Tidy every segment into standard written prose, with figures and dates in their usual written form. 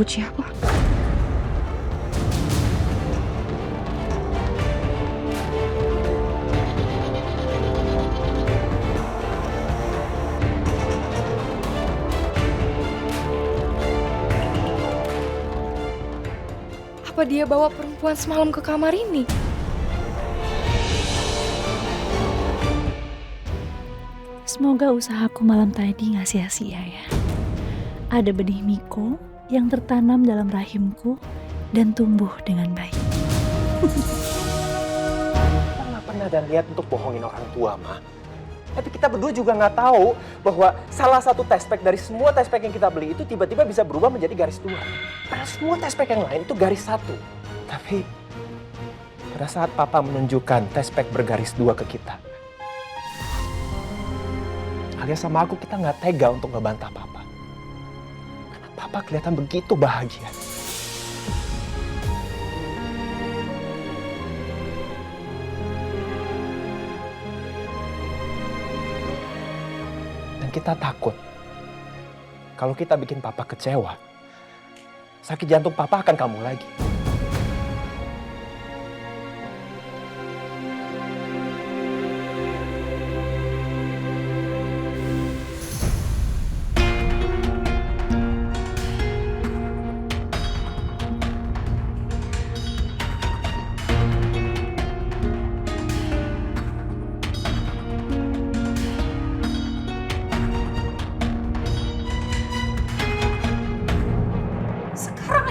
sebut siapa. Apa dia bawa perempuan semalam ke kamar ini? Semoga usahaku malam tadi gak sia-sia ya. Ada benih Miko yang tertanam dalam rahimku dan tumbuh dengan baik. Kita nggak pernah dan lihat untuk bohongin orang tua, Ma. Tapi kita berdua juga nggak tahu bahwa salah satu test pack dari semua test pack yang kita beli itu tiba-tiba bisa berubah menjadi garis 2. Padahal semua test pack yang lain itu garis 1. Tapi pada saat Papa menunjukkan test pack bergaris 2 ke kita, alias sama aku, kita nggak tega untuk ngebantah Papa. Karena Papa kelihatan begitu bahagia. Kita takut kalau kita bikin Papa kecewa, sakit jantung Papa akan kambuh lagi.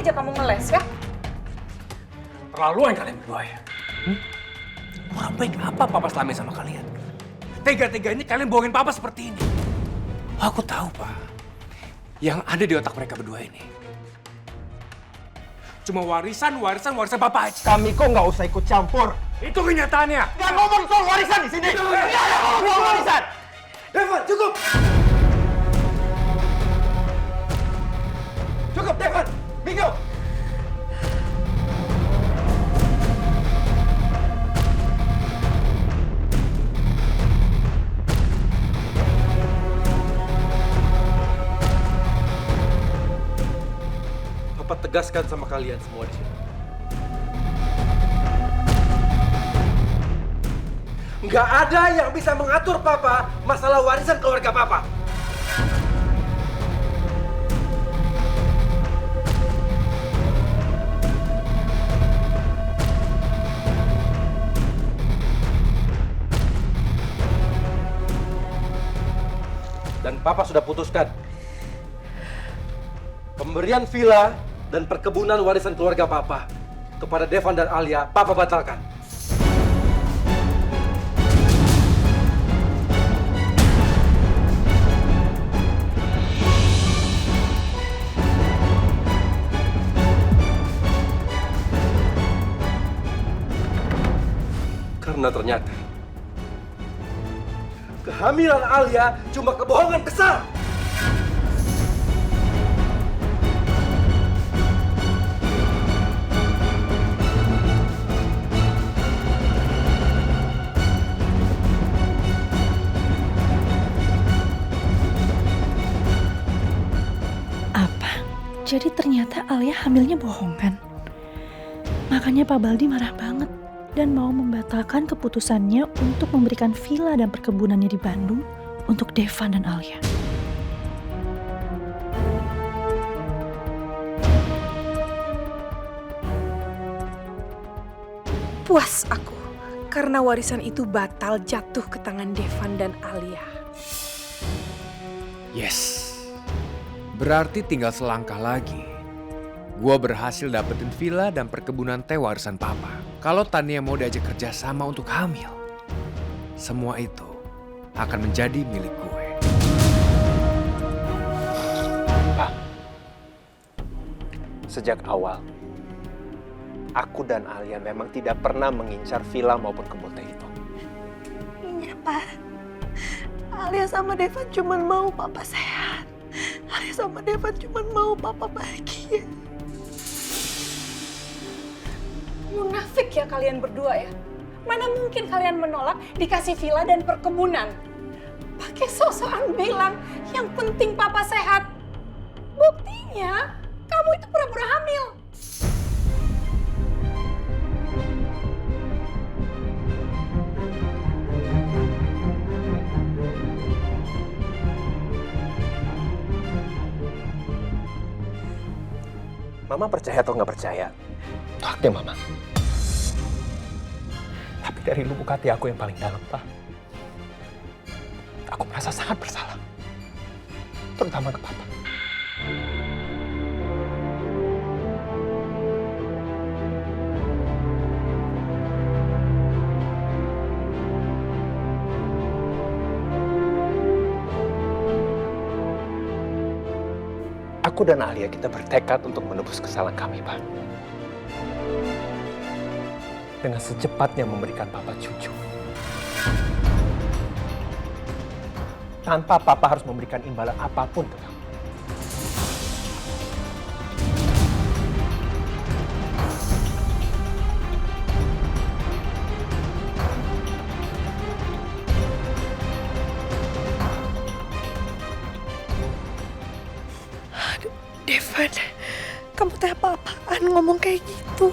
Aja kamu ngeles ya? Terlaluan kalian berdua ya. Orang baik apa Papa selama ini sama kalian? Tega-teganya kalian bohongin Papa seperti ini. Aku tahu, Pak. Yang ada di otak mereka berdua ini cuma warisan Papa aja. Kami kok nggak usah ikut campur. Itu kenyataannya. Nggak ngomong soal warisan di sini. Nggak ada ngomong warisan. Devan, cukup. Cukup, Devan. Miko. Papa tegaskan sama kalian semua di sini. Nggak ada yang bisa mengatur Papa masalah warisan keluarga Papa. Dan Papa sudah putuskan pemberian villa dan perkebunan warisan keluarga Papa kepada Devan dan Alia, Papa batalkan. Karena ternyata kehamilan Alia cuma kebohongan besar. Apa? Jadi ternyata Alia hamilnya bohong kan? Makanya Pak Baldi marah banget dan mau membatalkan keputusannya untuk memberikan villa dan perkebunannya di Bandung untuk Devan dan Alia. Puas aku karena warisan itu batal jatuh ke tangan Devan dan Alia. Yes. Berarti tinggal selangkah lagi. Gua berhasil dapetin villa dan perkebunan teh warisan Papa. Kalau Tania mau diajak kerja sama untuk hamil, semua itu akan menjadi milik gue. Pak, sejak awal, aku dan Alia memang tidak pernah mengincar villa maupun kebun teh itu. Iya, Pak. Alia sama Devan cuma mau Papa sehat. Alia sama Devan cuma mau Papa bahagia. Munafik ya kalian berdua ya. Mana mungkin kalian menolak dikasih villa dan perkebunan. Pakai sosokan bilang yang penting Papa sehat. Buktinya kamu itu pura-pura hamil. Mama percaya atau nggak percaya, itu haknya Mama. Tapi dari lubuk hati aku yang paling dalam, Pak, aku merasa sangat bersalah. Terutama ke Papa. Aku dan Alia kita bertekad untuk menebus kesalahan kami, Pak. Dengan secepatnya memberikan Papa cucu. Tanpa Papa harus memberikan imbalan apapun ke kamu. Devan, kamu teh apa-apaan ngomong kayak gitu?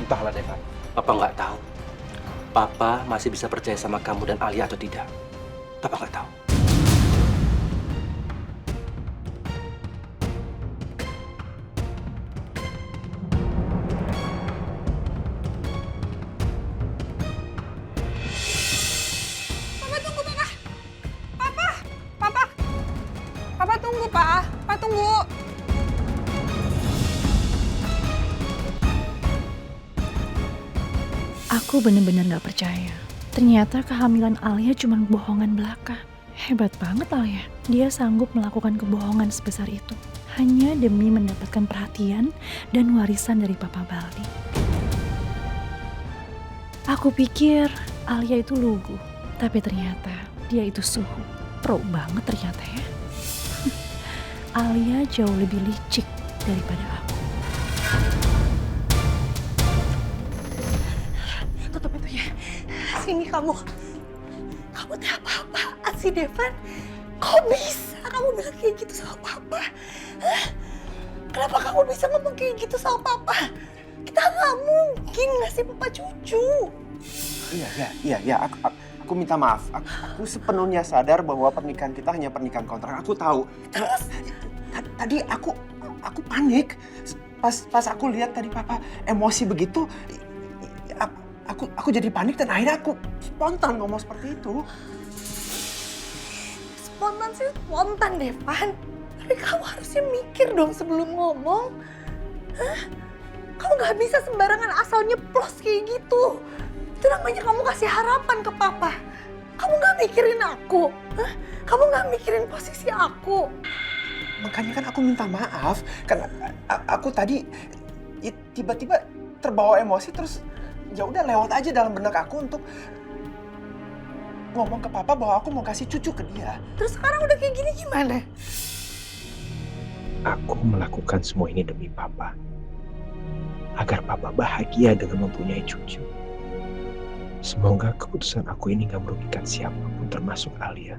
Entahlah, Devan. Papa nggak tahu. Papa masih bisa percaya sama kamu dan Alia atau tidak. Papa nggak tahu. Papa tunggu, Papa. Papa tunggu, Pak. Papa tunggu. Aku bener-bener gak percaya. Ternyata kehamilan Alia cuma bohongan belaka. Hebat banget Alia. Dia sanggup melakukan kebohongan sebesar itu. Hanya demi mendapatkan perhatian dan warisan dari Papa Baldi. Aku pikir Alia itu lugu. Tapi ternyata dia itu suhu. Pro banget ternyata ya. Alia jauh lebih licik daripada aku. Tutup pintunya. Sini kamu. Kamu teh apa-apaan sih, Devan? Kok bisa kamu bilang kayak gitu sama Papa? Hah? Kenapa kamu bisa ngomong kayak gitu sama Papa? Kita nggak mungkin ngasih Papa cucu. Iya. Aku minta maaf. Aku sepenuhnya sadar bahwa pernikahan kita hanya pernikahan kontrak. Aku tahu. Terus? Tadi aku panik. Pas aku lihat tadi Papa emosi begitu, aku jadi panik dan akhirnya aku spontan ngomong seperti itu. Spontan sih spontan, Devan. Tapi kamu harusnya mikir dong sebelum ngomong. Hah? Kamu nggak bisa sembarangan asal nyeplos kayak gitu. Itu namanya kamu kasih harapan ke Papa. Kamu nggak mikirin aku. Hah? Kamu nggak mikirin posisi aku. Makanya kan aku minta maaf. Karena aku tadi tiba-tiba terbawa emosi terus ya udah lewat aja dalam benak aku untuk ngomong ke Papa bahwa aku mau kasih cucu ke dia. Terus sekarang udah kayak gini gimana? Aku melakukan semua ini demi Papa. Agar Papa bahagia dengan mempunyai cucu. Semoga keputusan aku ini gak merugikan siapapun termasuk Alia.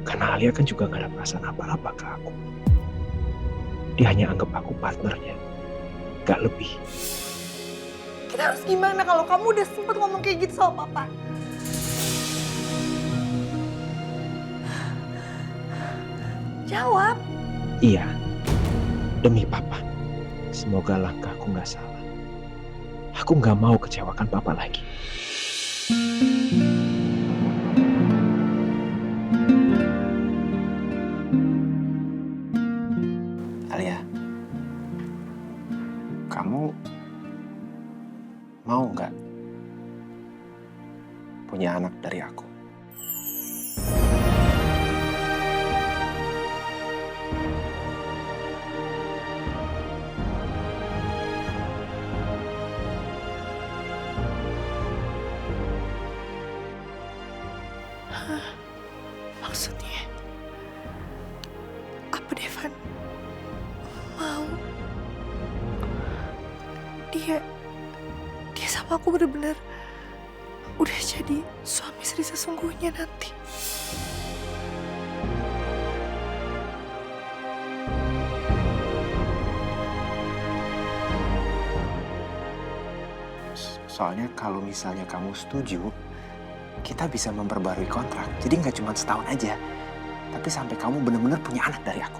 Karena Alia kan juga gak ada perasaan apa-apa ke aku. Dia hanya anggap aku partnernya. Gak lebih. Kita harus gimana kalau kamu udah sempet ngomong kayak gitu sama Papa? Jawab. Iya, demi Papa. Semoga langkahku gak salah. Aku gak mau kecewakan Papa lagi. Alia, kamu mau nggak punya anak dari aku? Maksudnya apa, Devan? Mau? dia sama aku bener-bener udah jadi suami istri sesungguhnya nanti. Soalnya kalau misalnya kamu setuju, kita bisa memperbarui kontrak. Jadi nggak cuma setahun aja, tapi sampai kamu benar-benar punya anak dari aku.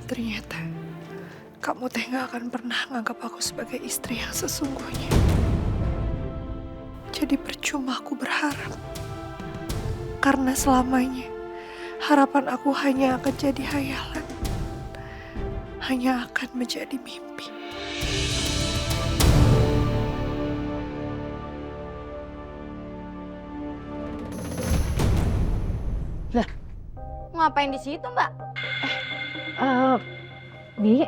Ternyata kamu teh gak akan pernah nganggap aku sebagai istri yang sesungguhnya. Jadi percuma aku berharap. Karena selamanya harapan aku hanya akan jadi hayalan. Hanya akan menjadi mimpi. Ngapain di situ, Mbak? Bi,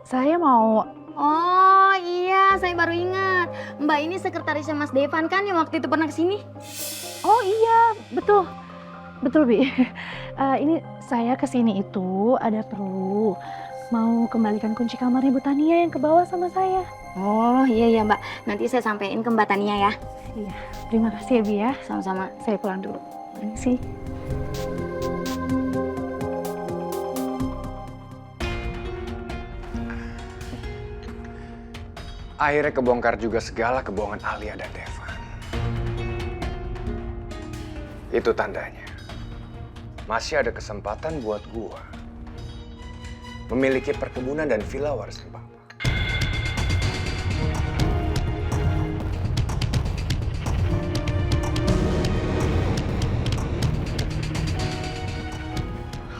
saya mau... Oh iya, saya baru ingat. Mbak ini sekretarisnya Mas Devan kan yang waktu itu pernah kesini? Oh iya, betul. Betul, Bi. Ini saya kesini itu ada perlu mau kembalikan kunci kamar Ibu Tania yang ke bawah sama saya. Oh iya Mbak, nanti saya sampein ke Mbak Tania ya. Iya, terima kasih ya, Bi ya. Sama-sama. Saya pulang dulu. Permisi. Akhirnya kebongkar juga segala kebohongan Alia dan Devan. Itu tandanya masih ada kesempatan buat gua memiliki perkebunan dan villa warisan papa.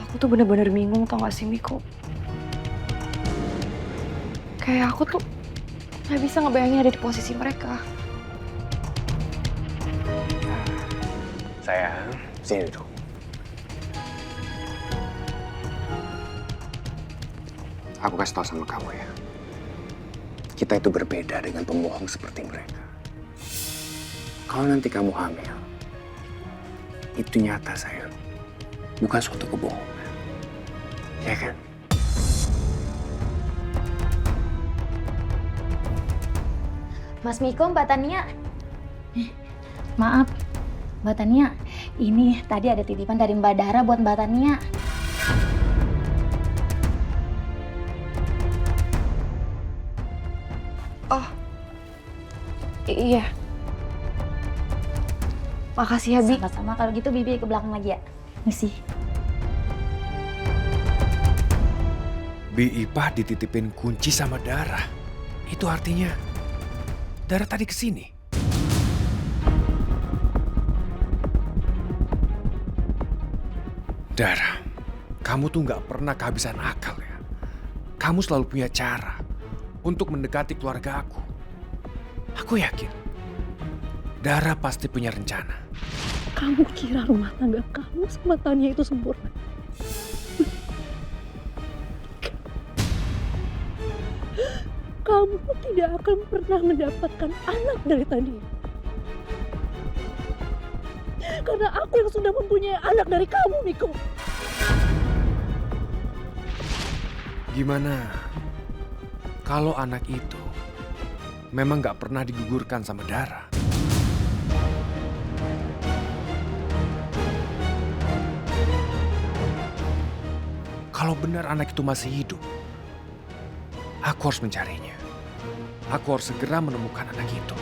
Aku tuh bener-bener bingung tau gak sih Miko? Kayak aku tuh gak bisa ngebayangin ada di posisi mereka. Sayang, sini dulu. Aku kasih tau sama kamu ya. Kita itu berbeda dengan pembohong seperti mereka. Kalau nanti kamu hamil, itu nyata sayang. Bukan suatu kebohongan. Ya kan? Mas Miko, Mbak Tania. Maaf, Mbak Tania. Ini tadi ada titipan dari Mbak Dara buat Mbak Tania. Oh, iya. Makasih ya, Bi. Sama-sama, kalau gitu Bibi ke belakang lagi ya. Misi. Bi Ipah dititipin kunci sama Dara. Itu artinya Dara tadi kesini. Dara, kamu tuh nggak pernah kehabisan akal ya. Kamu selalu punya cara untuk mendekati keluarga aku. Aku yakin Dara pasti punya rencana. Kamu kira rumah tangga kamu sama Tania itu sempurna? Kamu tidak akan pernah mendapatkan anak dari Tania. Karena aku yang sudah mempunyai anak dari kamu, Miko. Gimana kalau anak itu memang gak pernah digugurkan sama Dara? Kalau benar anak itu masih hidup, aku harus mencarinya. Aku harus segera menemukan anak itu.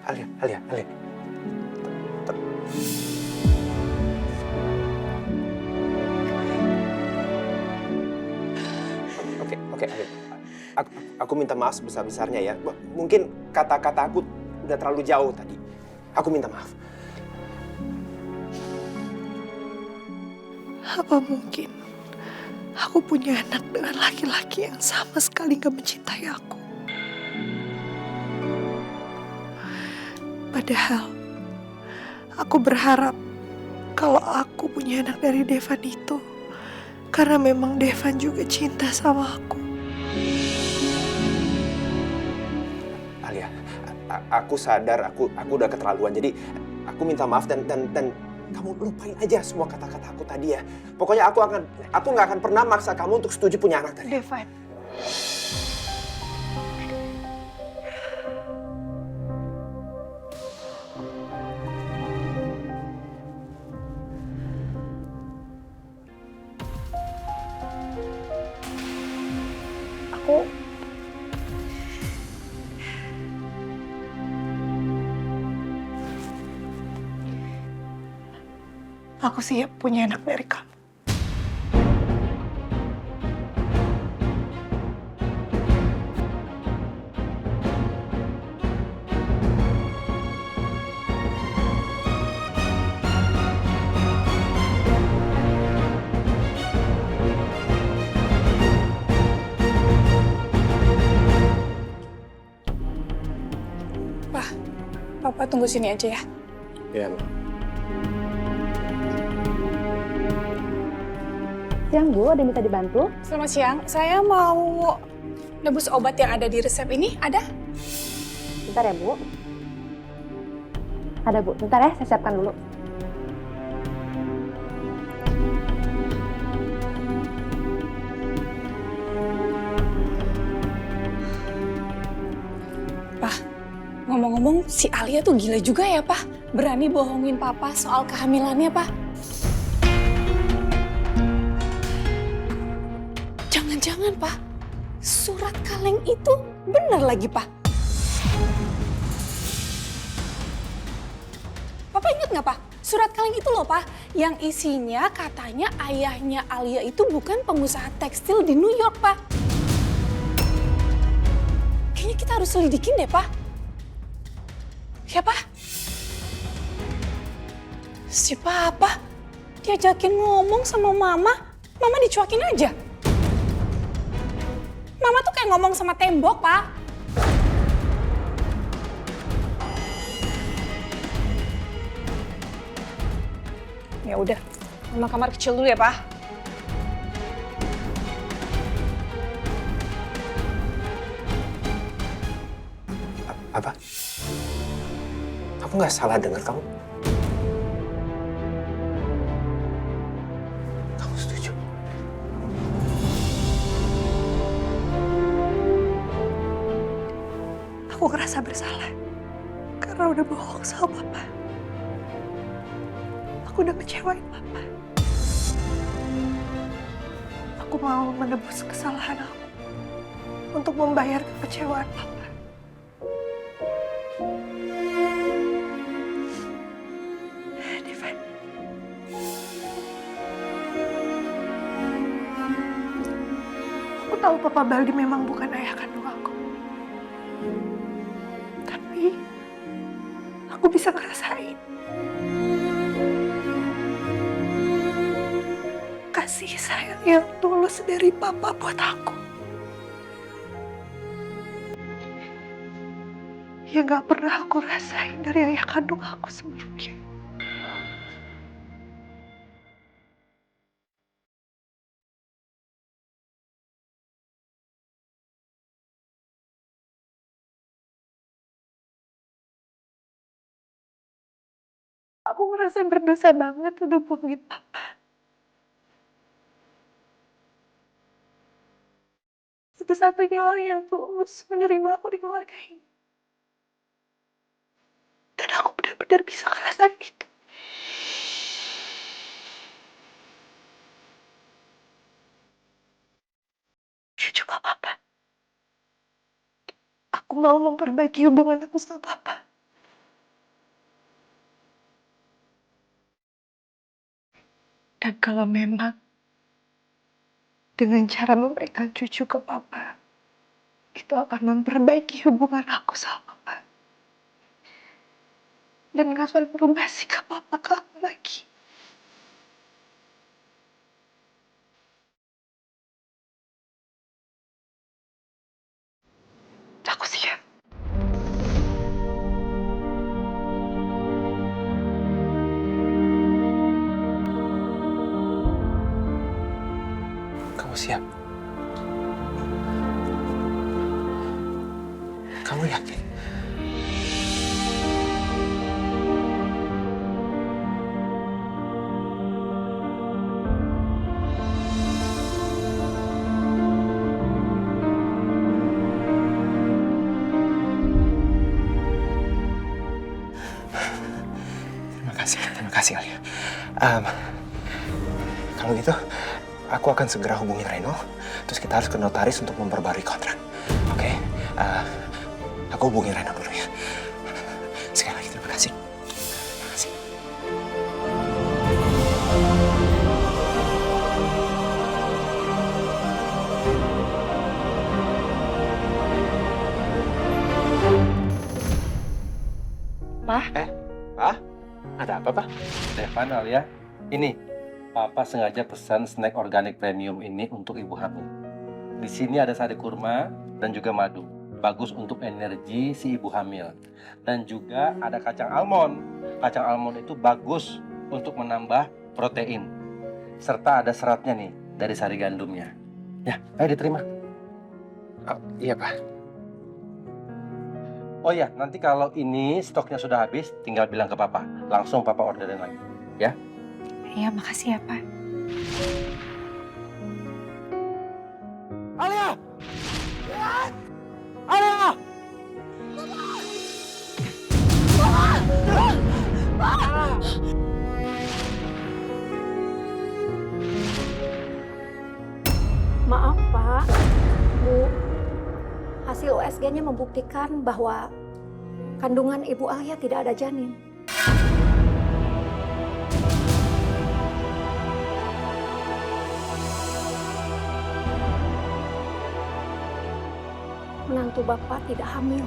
Alia. Oke, Alia. Aku minta maaf sebesar-besarnya ya. Mungkin kata-kata aku udah terlalu jauh tadi. Aku minta maaf. Apa mungkin aku punya anak dengan laki-laki yang sama sekali gak mencintai aku? Padahal aku berharap kalau aku punya anak dari Devan itu karena memang Devan juga cinta sama aku. Alia, aku sadar aku udah keterlaluan. Jadi aku minta maaf dan kamu lupain aja semua kata-kata aku tadi ya. Pokoknya aku nggak akan pernah maksa kamu untuk setuju punya anak tadi. Devan. Aku siap punya anak dari kamu. Pak, Papa tunggu sini aja ya. Iya, Ma. Siang Bu, ada yang bisa dibantu? Selamat siang, saya mau nebus obat yang ada di resep ini, ada? Bentar ya Bu. Ada Bu, bentar ya, saya siapkan dulu. Pak, ngomong-ngomong si Alia tuh gila juga ya Pak. Berani bohongin Papa soal kehamilannya Pak. Jangan-jangan Pak, surat kaleng itu benar lagi Pak. Papa ingat nggak Pak? Surat kaleng itu loh Pak, yang isinya katanya ayahnya Alia itu bukan pengusaha tekstil di New York Pak. Kayaknya kita harus selidikin deh Pak. Ya Pak? Si Papa diajakin ngomong sama Mama dicuekin aja. Mama tuh kayak ngomong sama tembok, Pak. Ya udah, Mama kamar kecil dulu ya, Pak. Apa? Aku nggak salah dengar kamu. Kamu setuju? Aku ngerasa bersalah karena udah bohong sama Papa. Aku udah kecewain Papa. Aku mau menebus kesalahan aku untuk membayar kekecewaan Papa. Devan. Aku tahu Papa Baldi memang bukan ayah kandung aku. Tapi aku bisa ngerasain kasih sayang yang tulus dari Papa buat aku. Yang gak pernah aku rasain dari ayah kandung aku sebelumnya. Aku merasa berdosa banget udah bohongin Papa. Satu-satunya orang yang tulus menerima aku di keluarga ini. Dan aku benar-benar bisa ngerasain itu. Ya coba Papa. Aku mau memperbaiki hubungan aku sama Papa. Dan kalau memang dengan cara memberikan cucu ke Papa, itu akan memperbaiki hubungan aku sama Papa. Dan gak akan berubah sikap Papa ke aku lagi. Aku siap. Kamu siap? Kamu yakin? Terima kasih Alia. Kalau gitu, aku akan segera hubungin Reno. Terus kita harus ke notaris untuk memperbarui kontrak. Oke? Aku hubungin Reno dulu ya. Sekali lagi terima kasih. Terima kasih. Pak? Pak? Ada apa, Pak? Devan, Alia, ini Papa sengaja pesan snack organik premium ini untuk ibu hamil. Di sini ada sari kurma dan juga madu. Bagus untuk energi si ibu hamil. Dan juga ada kacang almond. Kacang almond itu bagus untuk menambah protein. Serta ada seratnya nih dari sari gandumnya. Ya, ayo diterima. Oh, iya, Pak. Oh ya, nanti kalau ini stoknya sudah habis, tinggal bilang ke Papa. Langsung Papa orderin lagi, ya? Iya, makasih ya, Pak. Alia! Alia! Maaf Pak, Bu. Hasil USG-nya membuktikan bahwa kandungan Ibu Alia tidak ada janin. Menantu Bapak tidak hamil.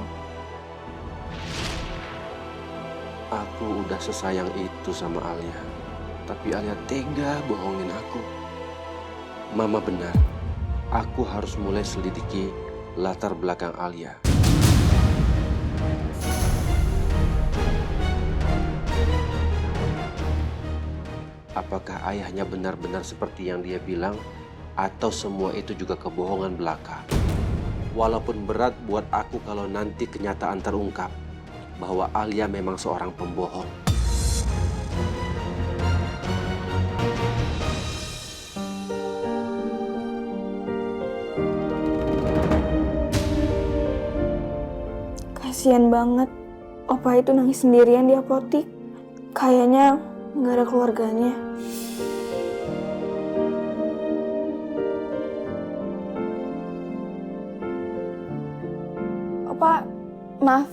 Aku udah sesayang itu sama Alia. Tapi Alia tega bohongin aku. Mama benar. Aku harus mulai selidiki latar belakang Alia. Apakah ayahnya benar-benar seperti yang dia bilang? Atau semua itu juga kebohongan belaka? Walaupun berat buat aku kalau nanti kenyataan terungkap bahwa Alia memang seorang pembohong. Kasian banget. Opa itu nangis sendirian di apotik. Kayaknya nggak ada keluarganya. Opa, maaf.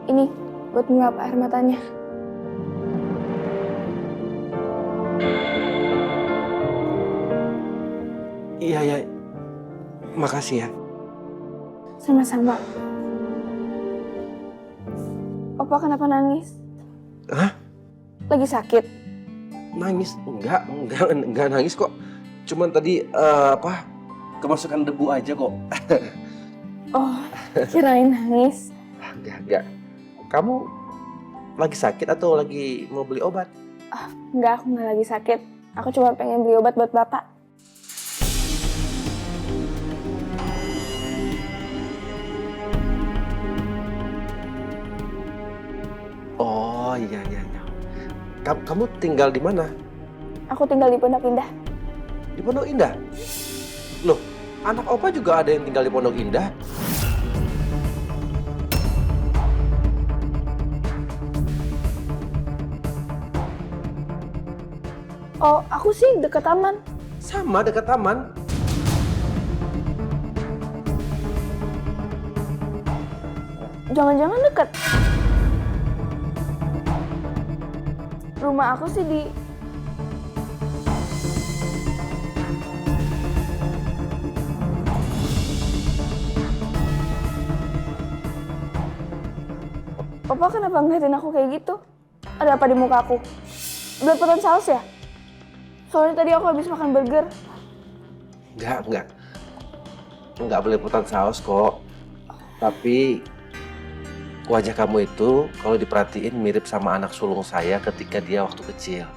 Ini buat menguap air matanya. Iya, ya. Makasih ya. Sama-sama. Opa kenapa nangis? Hah? Lagi sakit? Nangis? Enggak nangis kok. Cuman tadi kemasukan debu aja kok. Oh, kirain nangis. Enggak. Kamu lagi sakit atau lagi mau beli obat? Enggak, aku nggak lagi sakit. Aku cuma pengen beli obat buat Bapak. Oh iya. Kamu tinggal di mana? Aku tinggal di Pondok Indah. Di Pondok Indah? Loh, anak Opa juga ada yang tinggal di Pondok Indah? Oh, aku sih dekat taman. Sama dekat taman. Jangan-jangan dekat. Rumah aku sih di... Papa kenapa ngeliatin aku kayak gitu? Ada apa di muka aku? Belepotan saus ya? Soalnya tadi aku habis makan burger. Enggak belepotan saus kok. Tapi wajah kamu itu kalau diperhatiin mirip sama anak sulung saya ketika dia waktu kecil.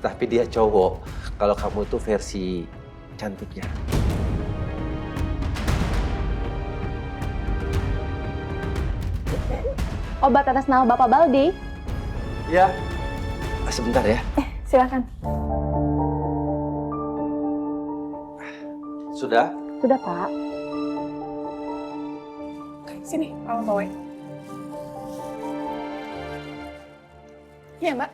Tapi dia cowok. Kalau kamu tuh versi cantiknya. Obat atas nama Bapak Baldi. Ya. Sebentar ya. Silakan. Sudah? Sudah, Pak. Sini, Mama bawain. Iya, Mbak.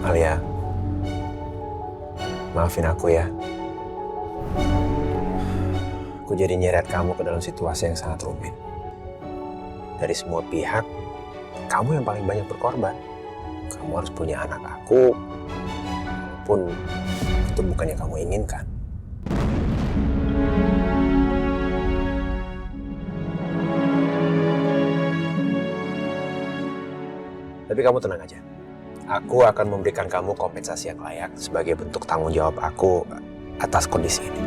Alia, maafin aku ya. Aku jadi nyeret kamu ke dalam situasi yang sangat rumit. Dari semua pihak, kamu yang paling banyak berkorban. Kamu harus punya anak aku, walaupun itu bukan yang kamu inginkan. Tapi kamu tenang aja. Aku akan memberikan kamu kompensasi yang layak sebagai bentuk tanggung jawab aku atas kondisi ini.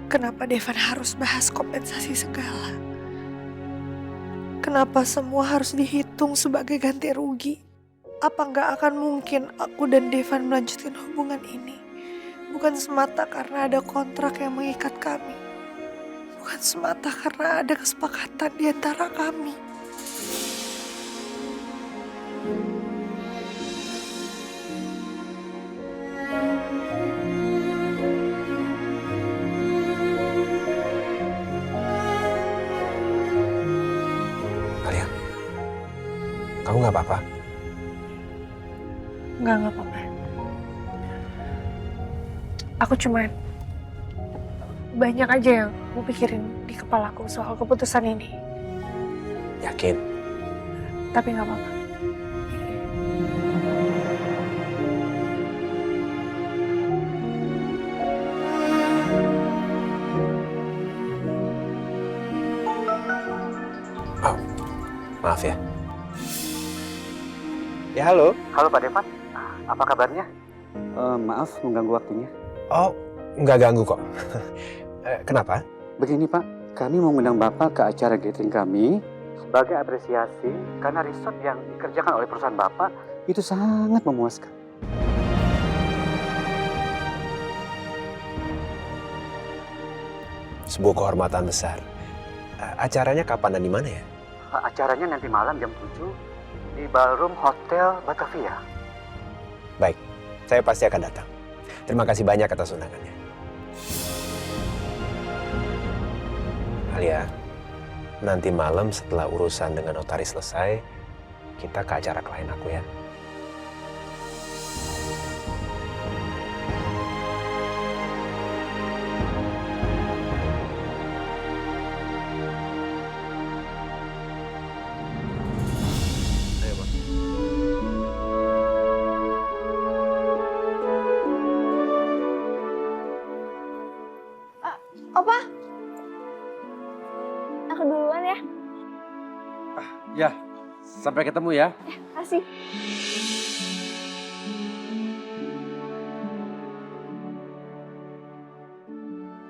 Kenapa Devan harus bahas kompensasi segala? Kenapa semua harus dihitung sebagai ganti rugi? Apa nggak akan mungkin aku dan Devan melanjutkan hubungan ini? Bukan semata karena ada kontrak yang mengikat kami. Bukan semata karena ada kesepakatan di antara kami. Alia, kamu nggak apa-apa? Nggak apa-apa. Aku cuma banyak aja yang aku pikirin di kepalaku soal keputusan ini. Yakin? Tapi nggak apa-apa. Oh, maaf ya. Ya halo. Halo Pak Devan, apa kabarnya? Maaf mengganggu waktunya. Oh, nggak ganggu kok. Kenapa? Begini Pak, kami mau mengundang Bapak ke acara gathering kami sebagai apresiasi karena resort yang dikerjakan oleh perusahaan Bapak itu sangat memuaskan. Sebuah kehormatan besar. Acaranya kapan dan di mana ya? Acaranya nanti malam jam 7 di Ballroom Hotel Batavia. Baik, saya pasti akan datang. Terima kasih banyak atas undangannya. Alia, nanti malam setelah urusan dengan notaris selesai, kita ke acara klien aku ya. Ayo, Bang. Opa, aku duluan ya. Ya, sampai ketemu ya. Kasih.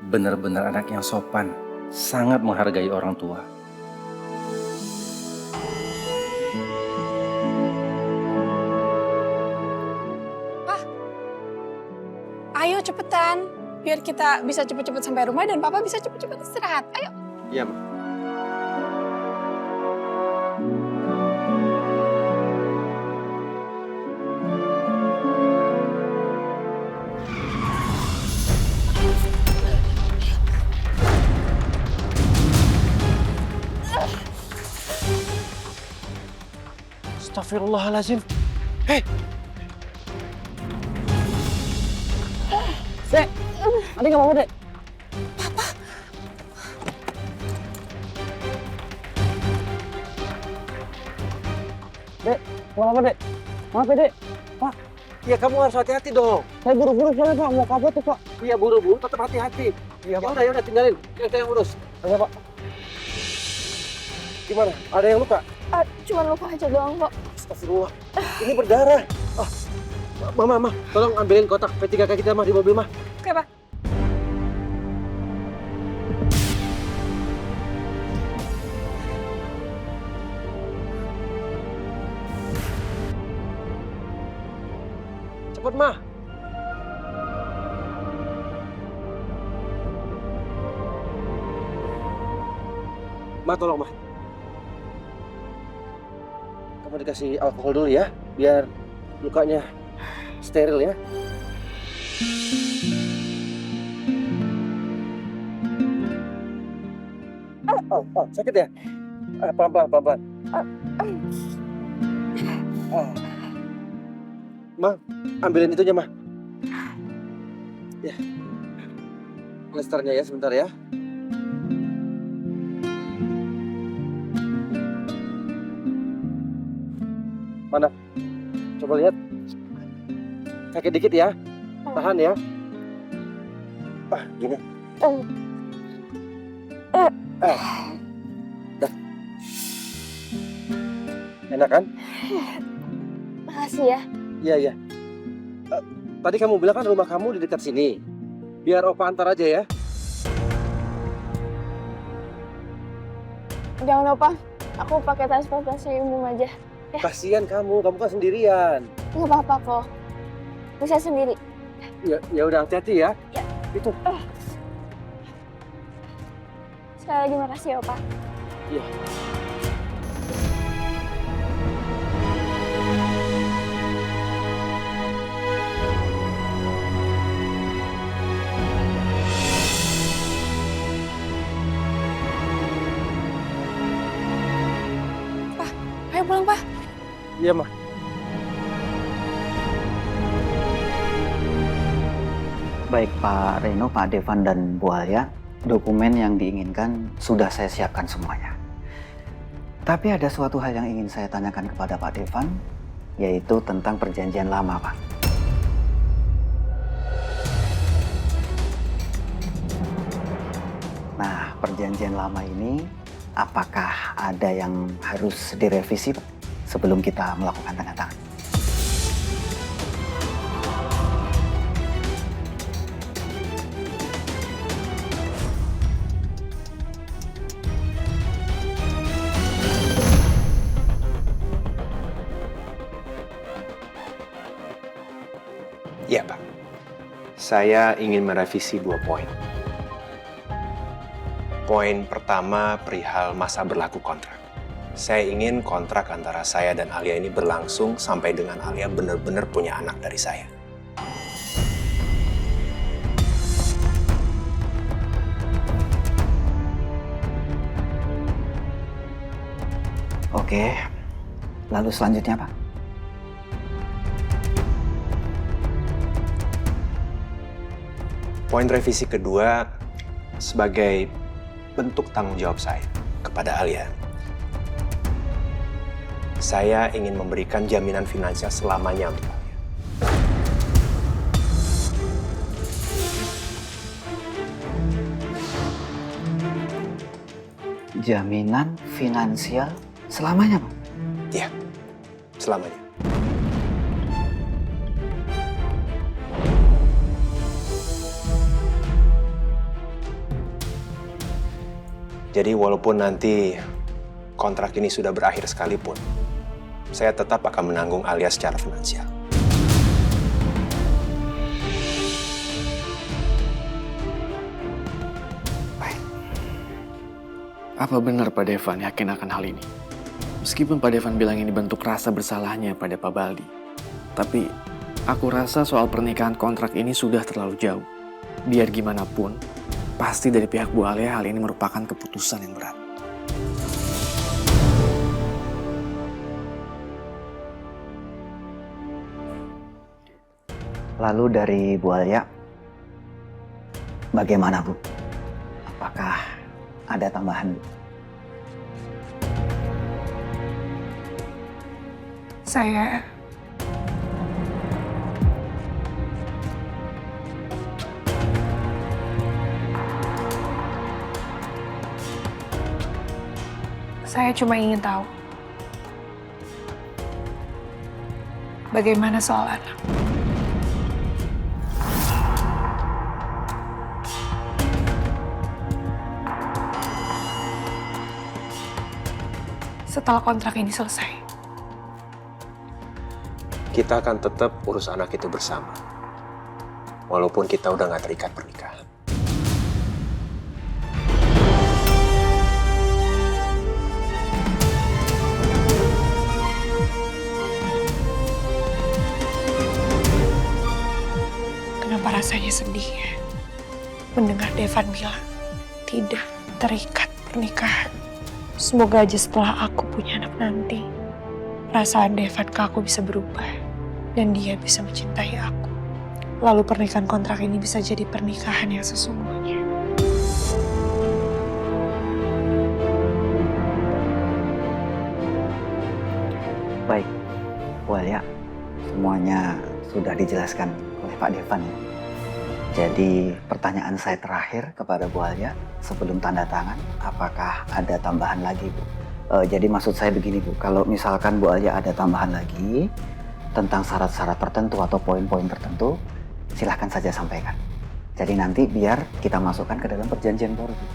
Benar-benar anak yang sopan, sangat menghargai orang tua. Ayo cepetan, biar kita bisa cepet-cepet sampai rumah dan Papa bisa cepet-cepet istirahat. Ayo. Iya, Ma. Astagfirullahaladzim. Hei! Dek, Ade nggak mau Dek. Dek, mau apa Dek? Maaf ya Dek. Pak, Ya kamu harus hati-hati dong. saya buru-buru soalnya Pak, mau kabur tuh Pak. Iya buru-buru, tetap hati-hati. Iya Pak. Ya udah tinggalin. Kita yang urus. Ada Pak. Gimana? Ada yang luka? Cuma luka aja doang kok. Astagfirullah. Ini berdarah. Mama, tolong ambilin kotak P3K kita mah di mobil mah. Oke, Pak. Cepet mah. Ma, tolong, Ma. Kamu dikasih alkohol dulu ya, biar lukanya steril ya. Sakit ya? Pelan-pelan. Ma, ambilin itunya, Ma. Ya. Plasternya ya, sebentar ya. Mana? Coba lihat. Sakit dikit ya. Tahan ya. Gini. Dah. Enak kan? Makasih ya. Iya. Tadi kamu bilang kan rumah kamu di dekat sini. Biar Opa antar aja ya. Jangan lupa, aku pakai transportasi umum aja. Kasihan kamu kan sendirian. Nggak apa-apa kok. Bisa sendiri. Ya udah, hati-hati ya. Ya. Itu. Sekali lagi makasih ya, Pak. Iya. Ayo pulang, Pak. Iya, Ma. Baik Pak Reno, Pak Devan, dan Bu Alia, dokumen yang diinginkan sudah saya siapkan semuanya. Tapi ada suatu hal yang ingin saya tanyakan kepada Pak Devan, yaitu tentang perjanjian lama, Pak. Nah, perjanjian lama ini apakah ada yang harus direvisi, Pak, sebelum kita melakukan tanda tangan? Iya, Pak. Saya ingin merevisi 2 poin. Poin pertama perihal masa berlaku kontrak. Saya ingin kontrak antara saya dan Alia ini berlangsung sampai dengan Alia benar-benar punya anak dari saya. Oke, lalu selanjutnya, Pak? Poin revisi kedua sebagai bentuk tanggung jawab saya kepada Alia. Saya ingin memberikan jaminan finansial selamanya untuk Alia. Jaminan finansial selamanya, Pak? Iya, selamanya. Jadi walaupun nanti kontrak ini sudah berakhir sekalipun, saya tetap akan menanggung Alia secara finansial. Baik. Apa benar Pak Devan yakin akan hal ini? Meskipun Pak Devan bilang ini bentuk rasa bersalahnya pada Pak Baldi, tapi aku rasa soal pernikahan kontrak ini sudah terlalu jauh. Biar gimana pun, pasti dari pihak Bu Alia hal ini merupakan keputusan yang berat. Lalu dari Bu Alia, bagaimana, Bu? Apakah ada tambahan, Bu? Saya Saya cuma ingin tahu, bagaimana soal anak? Setelah kontrak ini selesai, Kita akan tetap urus anak itu bersama. Walaupun kita udah nggak terikat pernikahan. kenapa rasanya sedih ya mendengar Devan bilang tidak terikat pernikahan. Semoga aja setelah aku punya anak nanti, perasaan Devan ke aku bisa berubah dan dia bisa mencintai aku. Lalu pernikahan kontrak ini bisa jadi pernikahan yang sesungguhnya. Baik, Bu Alia, semuanya sudah dijelaskan oleh Pak Devan ya. Jadi pertanyaan saya terakhir kepada Bu Alia sebelum tanda tangan, apakah ada tambahan lagi, Bu? Jadi maksud saya begini, Bu, kalau misalkan Bu Alia ada tambahan lagi tentang syarat-syarat tertentu atau poin-poin tertentu, silahkan saja sampaikan. Jadi nanti biar kita masukkan ke dalam perjanjian baru, Bu.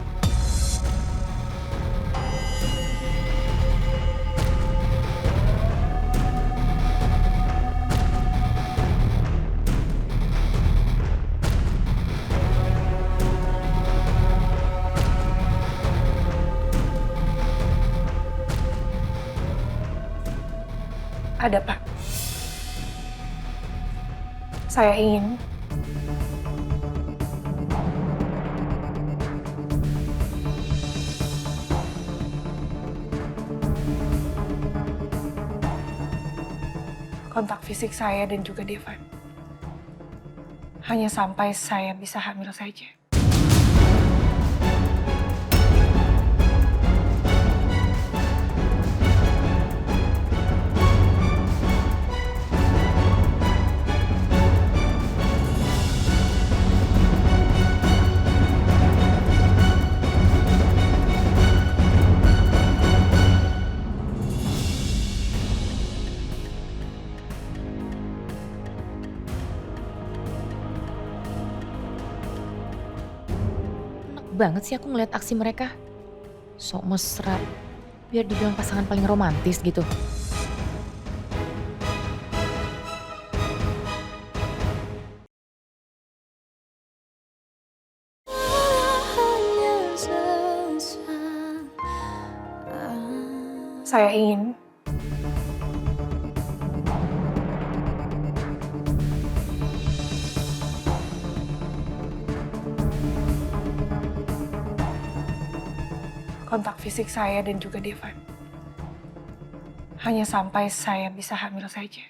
Ada, Pak. Saya ingin kontak fisik saya dan juga Devan. Hanya sampai saya bisa hamil saja. Banget sih aku ngeliat aksi mereka. Sok mesra. Biar dibilang pasangan paling romantis gitu. Saya ingin kontak fisik saya dan juga Devan. Hanya sampai saya bisa hamil saja.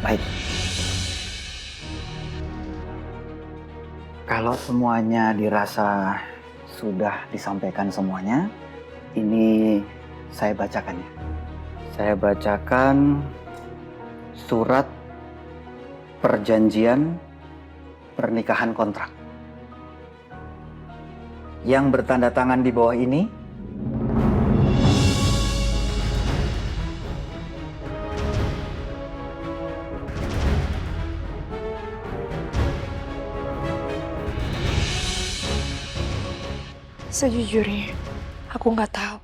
Baik. Kalau semuanya dirasa sudah disampaikan semuanya, ini saya bacakan ya. Saya bacakan surat perjanjian pernikahan kontrak. Yang bertanda tangan di bawah ini sejujurnya, aku nggak tahu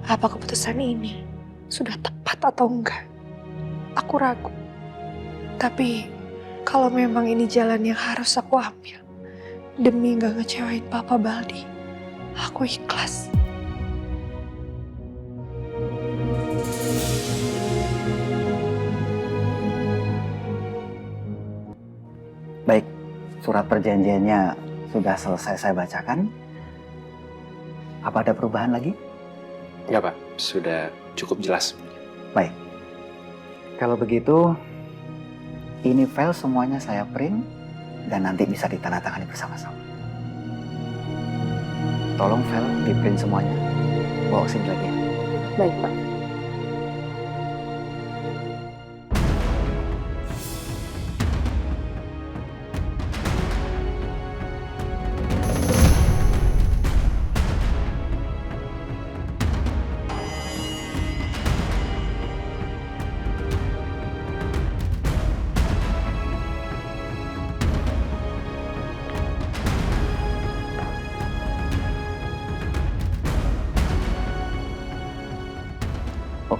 apa keputusan ini sudah tepat atau enggak. Aku ragu. Tapi kalau memang ini jalan yang harus aku ambil demi nggak ngecewain Papa Baldi, aku ikhlas. baik, surat perjanjiannya sudah selesai saya bacakan. Apa ada perubahan lagi? Enggak, Pak. Sudah cukup jelas. Baik. Kalau begitu, Ini file semuanya saya print dan nanti bisa ditandatangani bersama-sama. Tolong file di print semuanya. Bawa sini lagi ya. Baik, Pak.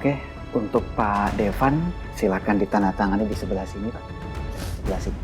Oke, untuk Pak Devan silakan ditandatangani di sebelah sini, Pak. Sebelah sini.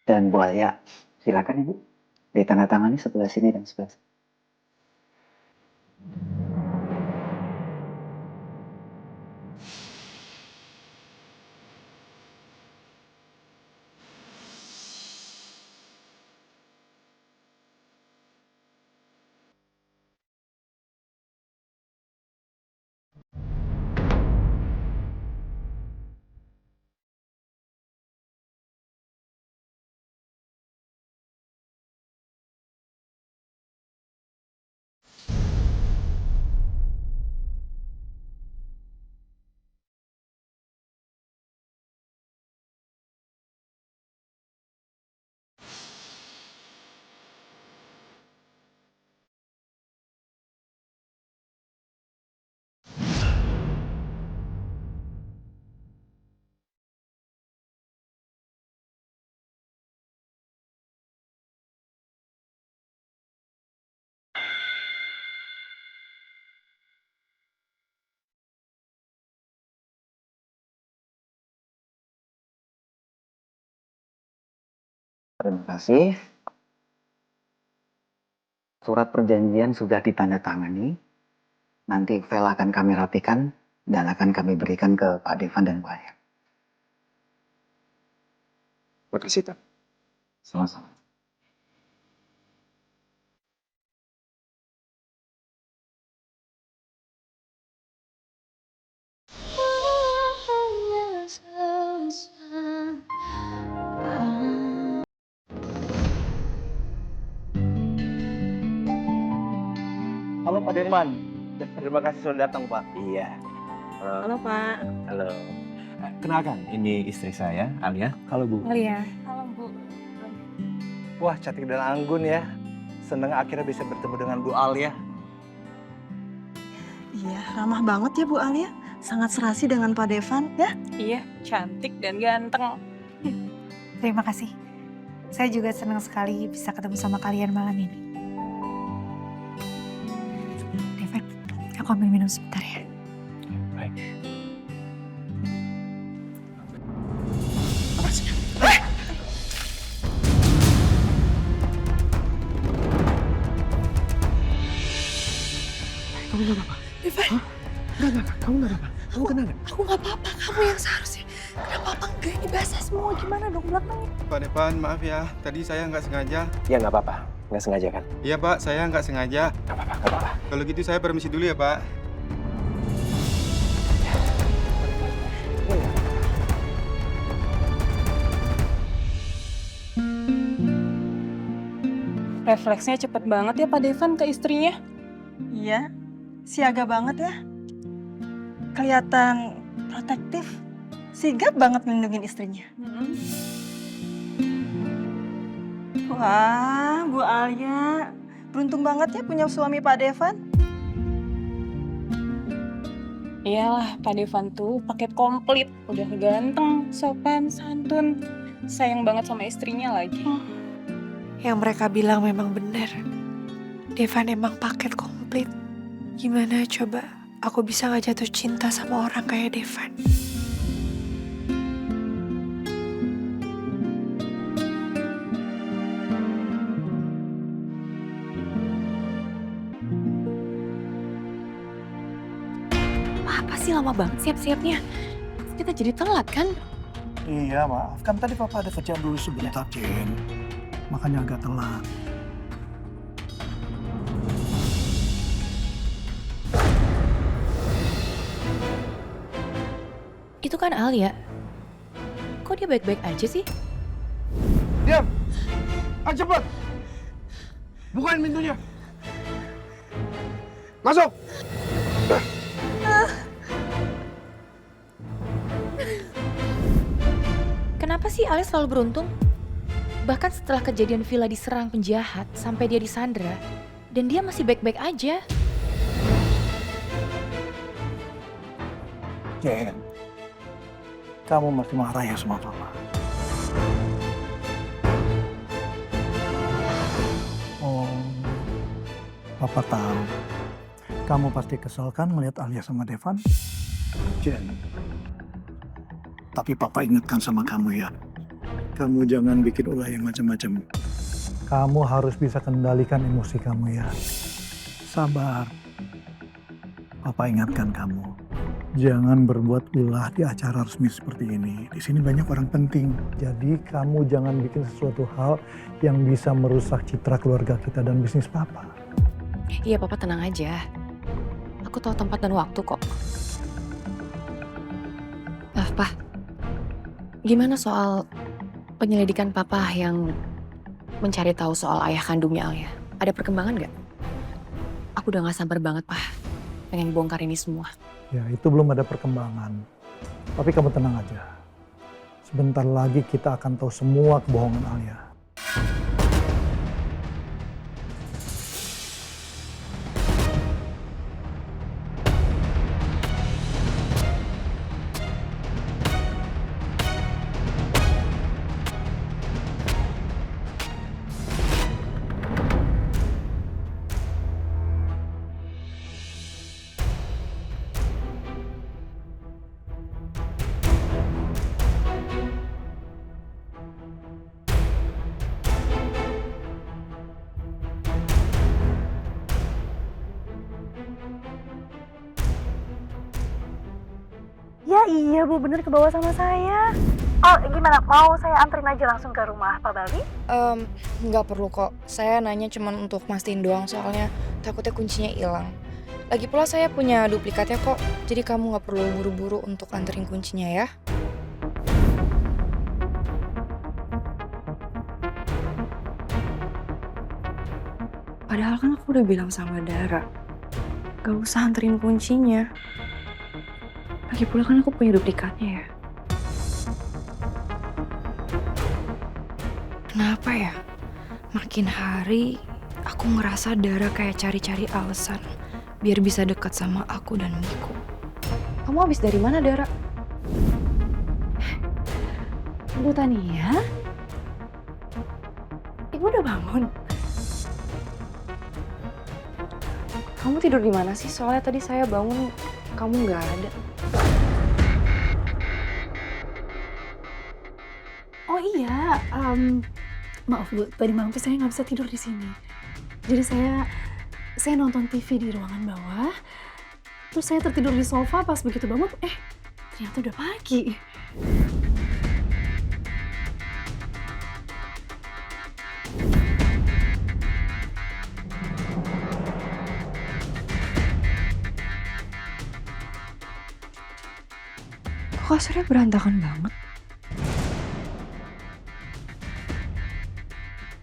Dan Bu Alia, silakan Ibu. Ditandatangani sebelah sini dan sebelah sini. Terima kasih. Surat perjanjian sudah ditandatangani. Nanti file akan kami rapikan dan akan kami berikan ke Pak Devan dan Bu Alia. Makasih, Tan. Sama-sama. Halo Pak Derman. Terima kasih sudah datang, Pak. Iya. Halo Pak. Halo. Kenalkan, ini istri saya, Alia. Halo Bu. Alia. Halo Bu. Wah, cantik dan anggun ya. Senang akhirnya bisa bertemu dengan Bu Alia. Iya, ramah banget ya Bu Alia. Sangat serasi dengan Pak Devan ya. Iya, cantik dan ganteng. Terima kasih. Saya juga senang sekali bisa ketemu sama kalian malam ini. Devan, aku ambil minum sebentar ya. Baik. Kamu gak apa-apa? Devan. Enggak. Kamu gak apa-apa. Kamu tenang. Aku gak apa-apa. Kamu yang seharusnya. Kenapa apa enggak? Ini basah semua. Gimana dong belakangnya? Pak Devan, maaf ya. Tadi saya nggak sengaja. Ya nggak apa-apa. Nggak sengaja kan? Iya Pak, saya nggak sengaja. Nggak apa-apa. Kalau gitu saya permisi dulu ya Pak. Refleksnya cepet banget ya Pak Devan ke istrinya. Iya, siaga banget ya. Kelihatan protektif. Sigap banget melindungi istrinya. Wah, Bu Alia. Beruntung banget ya punya suami Pak Devan. Iyalah, Pak Devan tuh paket komplit. Udah ganteng, sopan, santun. Sayang banget sama istrinya lagi. Yang mereka bilang memang benar. Devan emang paket komplit. Gimana coba aku bisa gak jatuh cinta sama orang kayak Devan? Apa sih lama banget siap-siapnya? Kita jadi telat kan? Iya, maaf. Kan tadi papa ada kerjaan dulu sebentar, Jen. Makanya agak telat. Itu kan Alia. Kok dia baik-baik aja sih? Diam! Ayo cepat! Bukain pintunya! Masuk! Kenapa sih Alia selalu beruntung? Bahkan setelah kejadian Villa diserang penjahat sampai dia disandra, dan dia masih baik-baik aja. Jen, kamu masih marah ya sama papa? Oh, papa tahu. Kamu pasti kesel kan melihat Alia sama Devan? Jen, tapi papa ingatkan sama kamu ya. Kamu jangan bikin ulah yang macam-macam. Kamu harus bisa kendalikan emosi kamu ya. Sabar. Papa ingatkan kamu. Jangan berbuat ulah di acara resmi seperti ini. Di sini banyak orang penting. Jadi kamu jangan bikin sesuatu hal yang bisa merusak citra keluarga kita dan bisnis papa. Iya, Papa tenang aja. Aku tahu tempat dan waktu kok. Pak, gimana soal penyelidikan Papa yang mencari tahu soal ayah kandungnya Alia? Ada perkembangan nggak? Aku udah gak sabar banget, Pak. Pengen bongkar ini semua. Ya, itu belum ada perkembangan. Tapi kamu tenang aja. Sebentar lagi kita akan tahu semua kebohongan Alia. Ya iya Bu, bener ke bawah sama saya. Oh gimana, mau saya anterin aja langsung ke rumah Pak Baldi? Nggak perlu kok. Saya nanya cuma untuk mastiin doang soalnya takutnya kuncinya hilang. Lagi pula saya punya duplikatnya kok. Jadi kamu nggak perlu buru-buru untuk anterin kuncinya ya. Padahal kan aku udah bilang sama Dara, gak usah anterin kuncinya. Lagi pula kan aku punya duplikatnya ya. Kenapa ya? Makin hari aku ngerasa Dara kayak cari-cari alasan biar bisa dekat sama aku dan Miko. Kamu habis dari mana, Dara? Bu Tania? Ibu udah bangun? Kamu tidur di mana sih? Soalnya tadi saya bangun kamu nggak ada. Oh iya, maaf Bu, tadi malam tuh saya nggak bisa tidur di sini. Jadi saya nonton TV di ruangan bawah, terus saya tertidur di sofa. Pas begitu bangun, ternyata udah pagi. Kok kasurnya berantakan banget?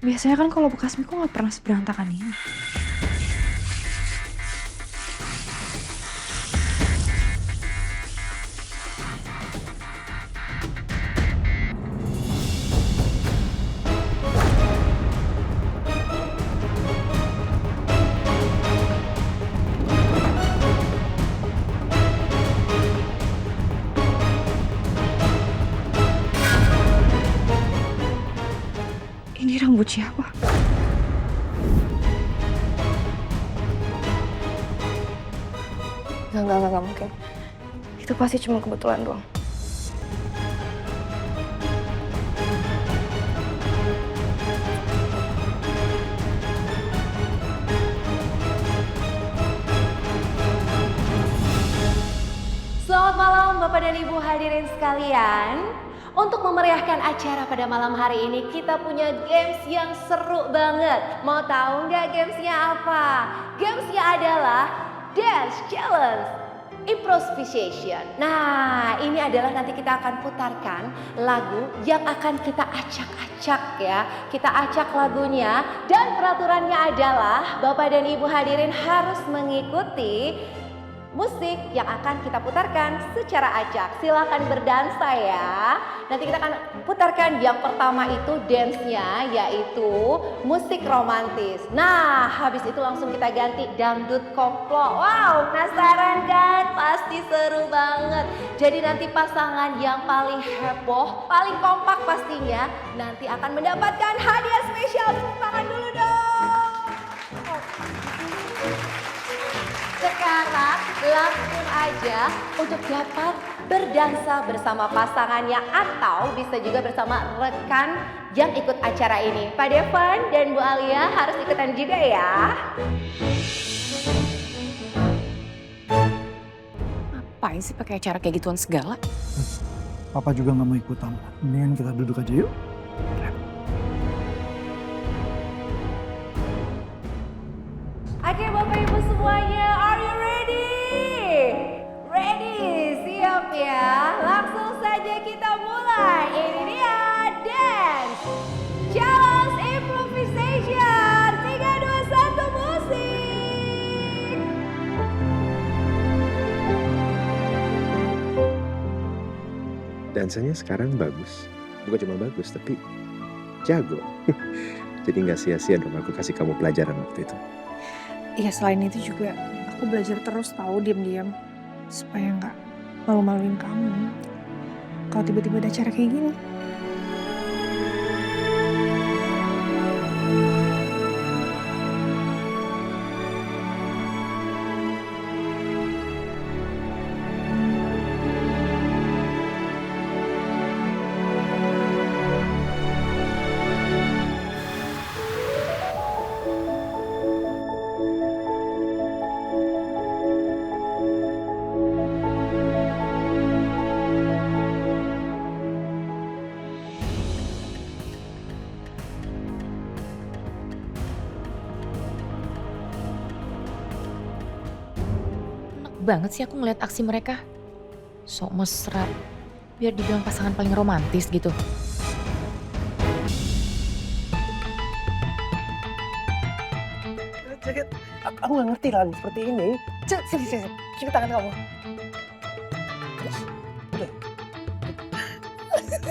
Biasanya kan kalau bekas Miko nggak pernah seberantakan ini. Enggak mungkin. Itu pasti cuma kebetulan doang. Selamat malam Bapak dan Ibu hadirin sekalian. Untuk memeriahkan acara pada malam hari ini kita punya games yang seru banget. Mau tahu nggak gamesnya apa? Gamesnya adalah Dance Challenge Improvisation. Nah, ini adalah nanti kita akan putarkan lagu yang akan kita acak-acak ya. Kita acak lagunya dan peraturannya adalah Bapak dan Ibu hadirin harus mengikuti musik yang akan kita putarkan secara acak. Silakan berdansa ya. Nanti kita akan putarkan yang pertama itu dance-nya yaitu musik romantis. Nah, habis itu langsung kita ganti dangdut koplo. Wow, penasaran kan? Pasti seru banget. Jadi nanti pasangan yang paling heboh, paling kompak pastinya nanti akan mendapatkan hadiah spesial. Tepuk tangan dulu dong. Sekarang langsung aja untuk dapat berdansa bersama pasangannya atau bisa juga bersama rekan yang ikut acara ini. Pak Devan dan Bu Alia harus ikutan juga ya. Ngapain sih pakai acara kayak gituan segala? Papa juga nggak mau ikutan. Mendingan kita duduk aja yuk. Oke Bapak Ibu semuanya, are you ready? Ready, siap ya. Langsung saja kita mulai. Ini dia Dance Challenge Improvisation. 3, 2, 1 musik. Dansanya sekarang bagus. Bukan cuma bagus, tapi jago. Jadi nggak sia-sia dong aku kasih kamu pelajaran waktu itu. Iya, selain itu juga aku belajar terus tahu diam-diam supaya nggak malu-maluin kamu kalau tiba-tiba ada acara kayak gini. Banget sih aku ngeliat aksi mereka. Sok mesra. Biar dibilang pasangan paling romantis gitu. Aku nggak ngerti lagu seperti ini. Sini. Cium tangan kamu.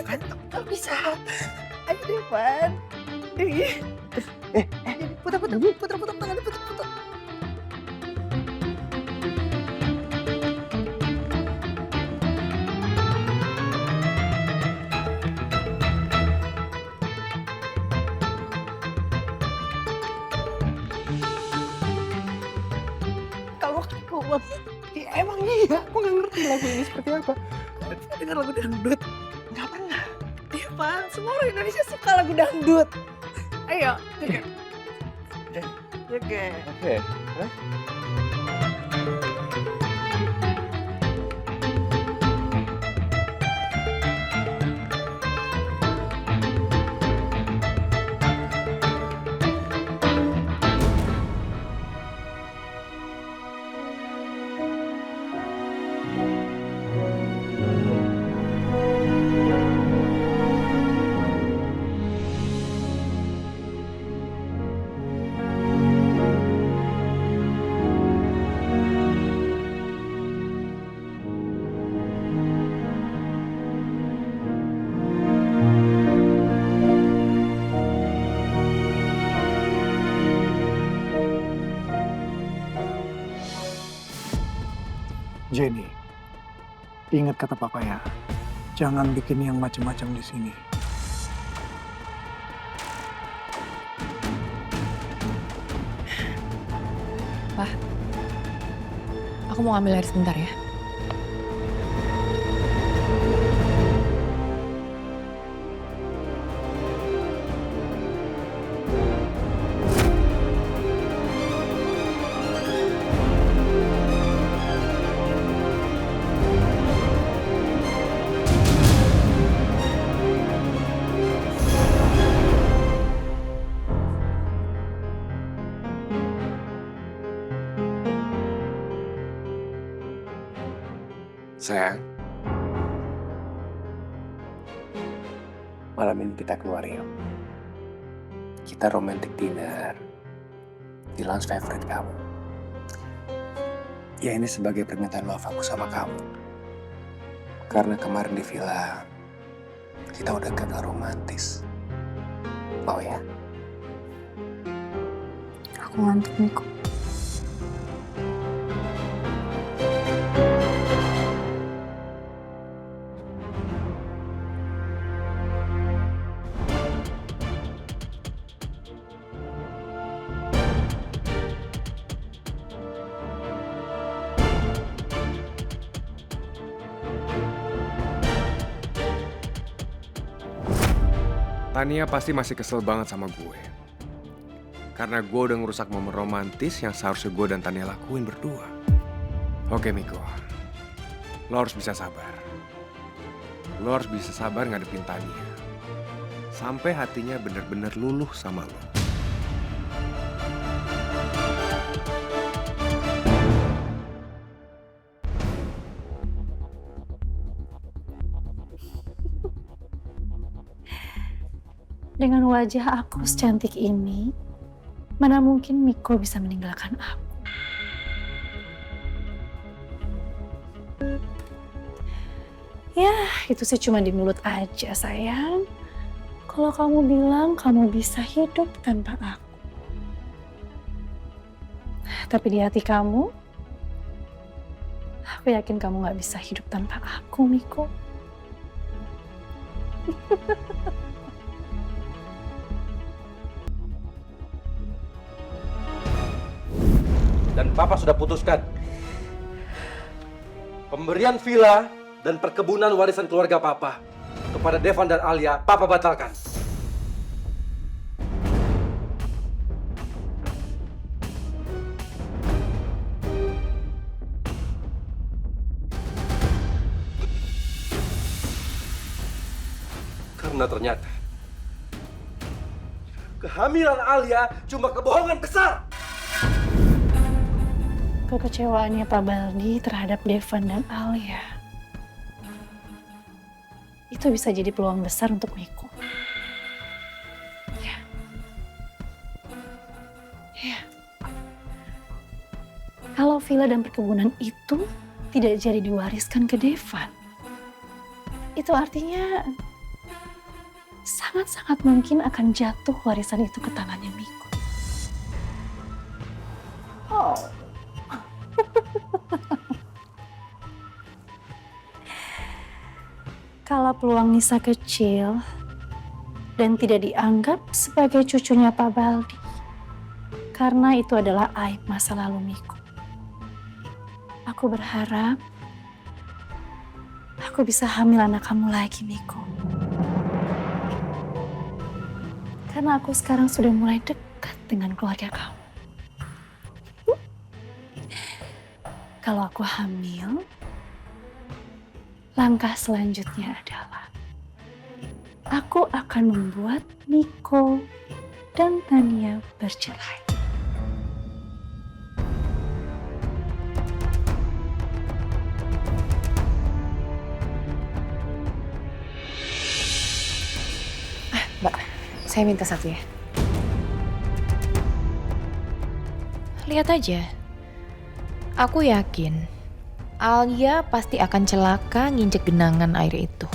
Kan gak bisa. Ayo Devan. Putar tangannya, putar. Ya, emang iya, aku nggak ngerti lagu ini seperti apa. Dengar lagu dangdut. Nggak pernah. Devan, semua orang Indonesia suka lagu dangdut. Ayo, joget. Oke. Hah? Jenny, ingat kata papa ya, jangan bikin yang macam-macam di sini. Pak, aku mau ambil air sebentar ya. Sayang, malam ini kita keluar yuk. Kita romantic dinner di lounge favorite kamu. Ya ini sebagai permintaan maaf aku sama kamu. Karena kemarin di villa, kita udah gagal romantis. Mau ya? Aku ngantuk Miko. Tania pasti masih kesel banget sama gue. Karena gue udah ngerusak momen romantis yang seharusnya gue dan Tania lakuin berdua. Oke Miko, lo harus bisa sabar. Lo harus bisa sabar ngadepin Tania. Sampai hatinya bener-bener luluh sama lo. Dengan wajah aku secantik ini, mana mungkin Miko bisa meninggalkan aku. Ya, itu sih cuma di mulut aja, sayang. Kalau kamu bilang kamu bisa hidup tanpa aku. Tapi di hati kamu, aku yakin kamu gak bisa hidup tanpa aku, Miko. Dan Papa sudah putuskan. Pemberian villa dan perkebunan warisan keluarga Papa kepada Devan dan Alia, Papa batalkan. Karena ternyata kehamilan Alia cuma kebohongan besar. Kekecewaannya Pak Baldi terhadap Devan dan Alia itu bisa jadi peluang besar untuk Miko. Ya. Kalau villa dan perkebunan itu tidak jadi diwariskan ke Devan, itu artinya sangat-sangat mungkin akan jatuh warisan itu ke tangannya Miko. Oh. Kalau peluang Nisa kecil dan tidak dianggap sebagai cucunya Pak Baldi, karena itu adalah aib masa lalu Miko. Aku berharap aku bisa hamil anak kamu lagi, Miko. Karena aku sekarang sudah mulai dekat dengan keluarga kamu. Kalau aku hamil, langkah selanjutnya adalah aku akan membuat Miko dan Tania bercerai. Mbak, saya minta satu ya. Lihat aja. Aku yakin Alia pasti akan celaka nginjek genangan air itu.